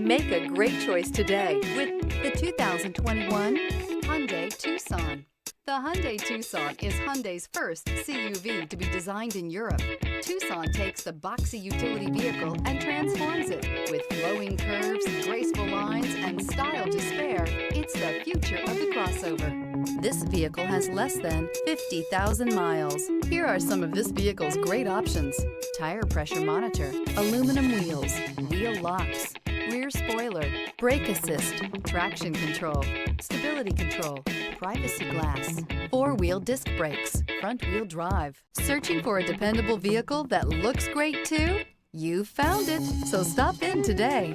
Make a great choice today with the 2021 Hyundai Tucson. The Hyundai Tucson is Hyundai's first CUV to be designed in Europe. Tucson takes the boxy utility vehicle and transforms it. With flowing curves, graceful lines, and style to spare, it's the future of the crossover. This vehicle has less than 50,000 miles. Here are some of this vehicle's great options: tire pressure monitor, aluminum wheels, wheel locks, rear spoiler, brake assist, traction control, stability control, privacy glass, four-wheel disc brakes, front-wheel drive. Searching for a dependable vehicle that looks great too? You found it, so stop in today.